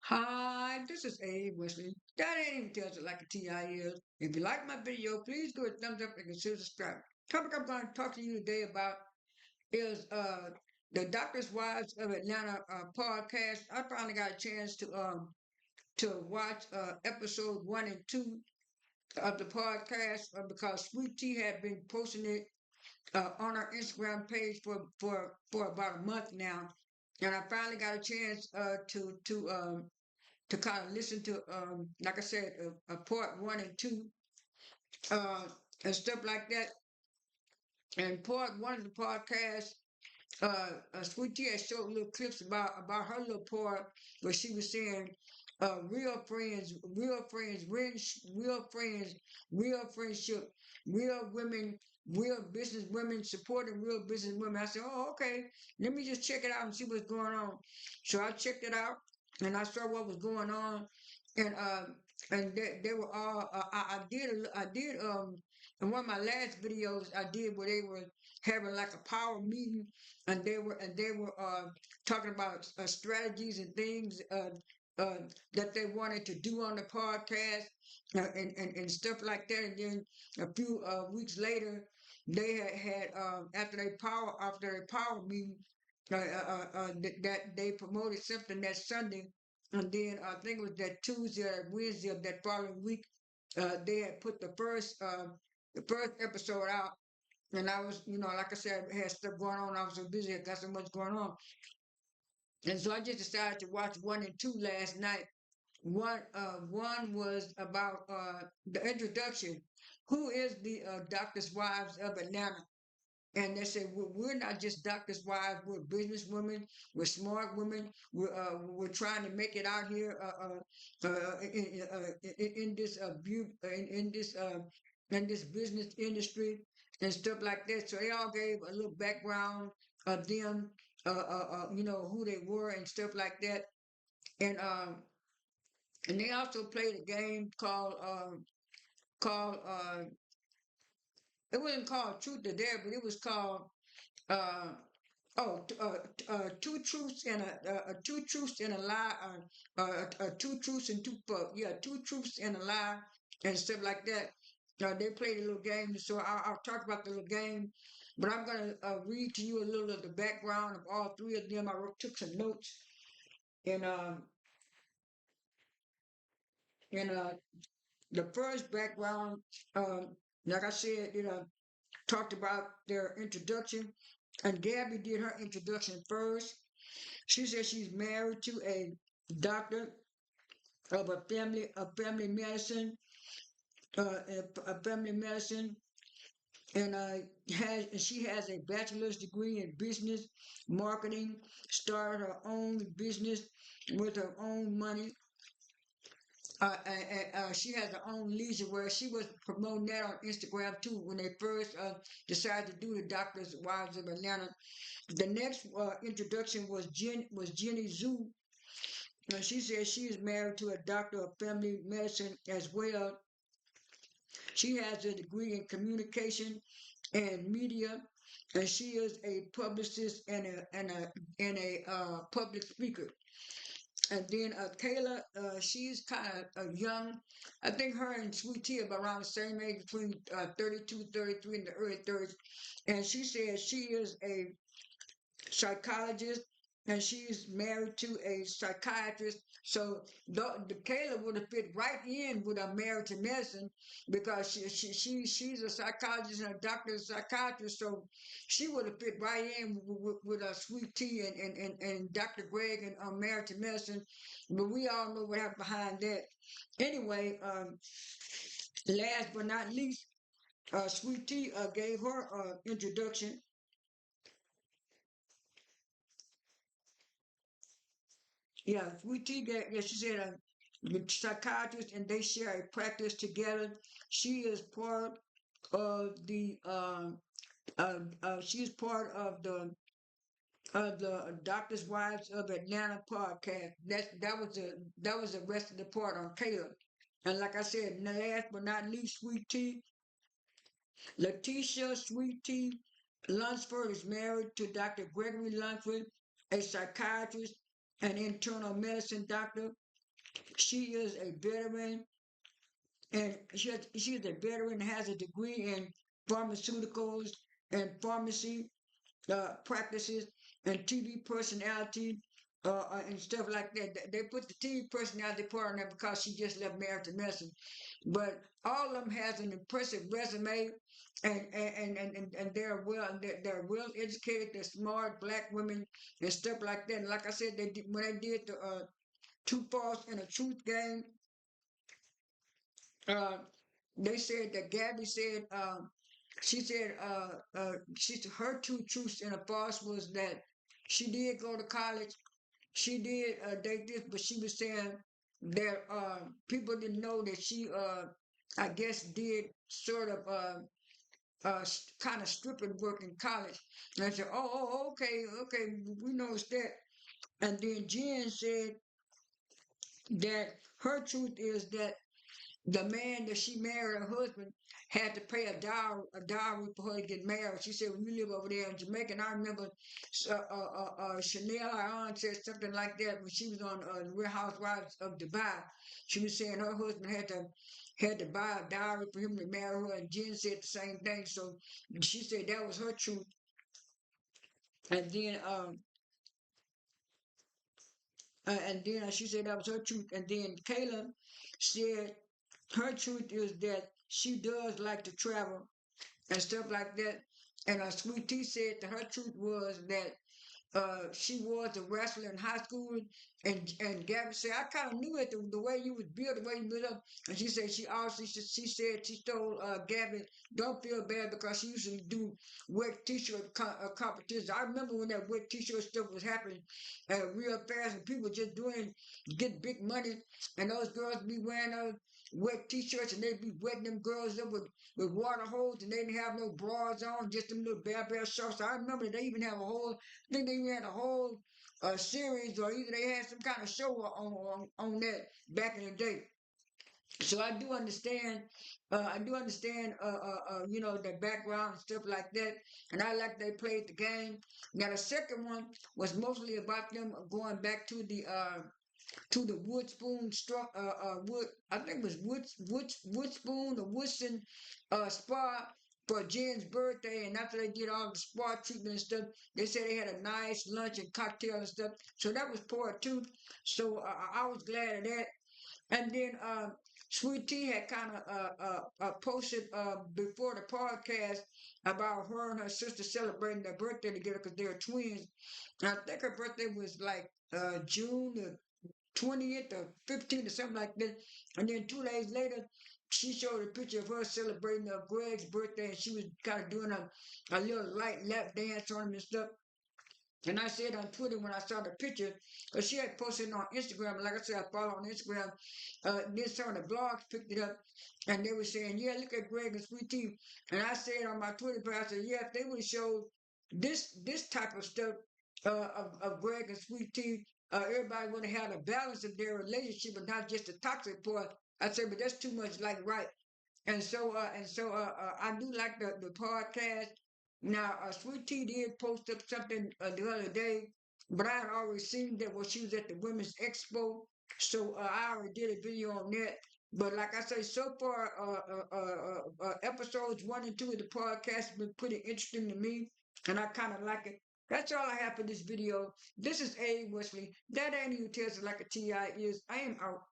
Hi, this is A. Wesley. That ain't even tells it like a TI is. If you like my video, please give it a thumbs up and consider subscribing. Topic I'm going to talk to you today about is the Doctor's Wives of Atlanta podcast. I finally got a chance to watch episode 1 and 2 of the podcast because Sweet Tea had been posting it on our Instagram page for about a month now, and I finally got a chance to kind of listen to, like I said, part 1 and 2, uh, and stuff like that. And part 1 of the podcast, Sweet Tea had showed little clips about her little part where she was saying, real friends, real friendship, real women, real business women supporting real business women. I said, oh, okay, let me just check it out and see what's going on. So I checked it out and I saw what was going on, and they were all. I did in one of my last videos I did where they were having like a power meeting, and they were talking about strategies and things uh, that they wanted to do on the podcast, and stuff like that. And then a few weeks later, they had after their power meeting, that they promoted something that Sunday, and then I think it was that Tuesday or Wednesday of that following week, they had put the first episode out. And I was, like I said, I had stuff going on. I was so busy, I got so much going on. And so I just decided to watch 1 and 2 last night. One was about the introduction. Who is the Doctor's Wives of Atlanta? And they said, we're not just doctors' wives, we're business women, we're smart women, we're trying to make it out here in this in this business industry and stuff like that. So they all gave a little background of them, who they were and stuff like that. And they also played a game called it wasn't called Truth or Dare, but it was called uh, two truths and two truths and a lie, two truths and two truths and a lie, and stuff like that. They played a little game, so I'll talk about the little game, but I'm gonna read to you a little of the background of all three of them. Took some notes, and and the first background, um, like I said, talked about their introduction, and Gabby did her introduction first. She says she's married to a doctor of a family medicine, a family medicine, and she has a bachelor's degree in business marketing. Started her own business with her own money. She has her own leisure where she was promoting that on Instagram too when they first decided to do the Doctors Wives of Atlanta. The next introduction was Jenny Zhu. She says she is married to a doctor of family medicine as well. She has a degree in communication and media, and she is a publicist and a public speaker. And then Kayla, she's kind of young. I think her and Sweet Tea are around the same age, between 32, 33, in the early 30s. And she says she is a psychologist, and she's married to a psychiatrist. So the Kayla would have fit right in with a marriage to medicine because she's a psychologist and a doctor of psychiatrist. So she would have fit right in with Sweet Tea and Dr. Greg and marriage to medicine. But we all know what happened behind that. Anyway, last but not least, Sweet Tea gave her introduction. Yeah, we teach that. Yeah, she said the psychiatrist and they share a practice together. She is part of the she's part of the Doctors Wives of Atlanta podcast. That was the rest of the part on Caleb. And like I said, last but not least, Sweet Tea, Letitia Sweet Tea Lunsford is married to Dr. Gregory Lunsford, a psychiatrist and internal medicine doctor. She is a veteran, and she is a veteran, has a degree in pharmaceuticals and pharmacy practices and TV personality and stuff like that. They put the TV personality part on there because she just left Married to Medicine. But all of them has an impressive resume, and they're well educated, they're smart black women and stuff like that. And like I said, when they did the Two False and a Truth game, uh, they said that Gabby said her two truths and a false was that she did go to college, she did date this, but she was saying that people didn't know that she I guess did sort of kind of stripping work in college. And I said, oh, okay, okay, we know it's that. And then Jen said that her truth is that the man that she married, her husband, had to pay a dowry for her to get married. She said, when you live over there in Jamaica, and I remember Chanel Ion said something like that when she was on Real Housewives of Dubai. She was saying her husband had to buy a dowry for him to marry her, and Jen said the same thing. So she said that was her truth. And then she said that was her truth. And then Kayla said her truth is that she does like to travel and stuff like that. And Sweet Tea said that her truth was that she was a wrestler in high school, and Gabby said, I kind of knew it the way you was built, the way you built up. And she said she said she told Gabby, don't feel bad because she used to do wet t-shirt competitions. I remember when that wet t-shirt stuff was happening real fast, and people just get big money, and those girls be wearing those wet t-shirts, and they be wetting them girls up with water hose, and they didn't have no bras on, just them little bare shorts. I remember they even have a whole I think they even had a whole series, or either they had some kind of show on that back in the day. So I do understand. The background and stuff like that, and I like they played the game. Now the second one was mostly about them going back to the wood spoon struck wood I think it was wood spoon or Woodson spa for Jen's birthday, and after they did all the spa treatment and stuff, they said they had a nice lunch and cocktail and stuff. So that was part two. So I was glad of that. And then Sweet Tea had kind of posted before the podcast about her and her sister celebrating their birthday together because they're twins. And I think her birthday was like June the 20th or 15th or something like that. And then 2 days later, she showed a picture of her celebrating Greg's birthday, and she was kind of doing a little light lap dance on him and stuff. And I said on Twitter when I saw the picture, because she had posted it on Instagram. Like I said, I follow on Instagram. Then some of the blogs picked it up, and they were saying, "Yeah, look at Greg and Sweet Tea." And I said on my Twitter page, I said, "Yeah, if they would have showed this type of stuff of Greg and Sweet Tea, everybody would have had a balance of their relationship and not just a toxic part." I said, "But that's too much like right." I do like the podcast. Now, Sweet Tea did post up something the other day, but I had already seen that when she was at the Women's Expo, so I already did a video on that. But like I say, so far, episodes 1 and 2 of the podcast have been pretty interesting to me, and I kind of like it. That's all I have for this video. This is A. Wesley. That ain't you tells it like a TI is. I am out.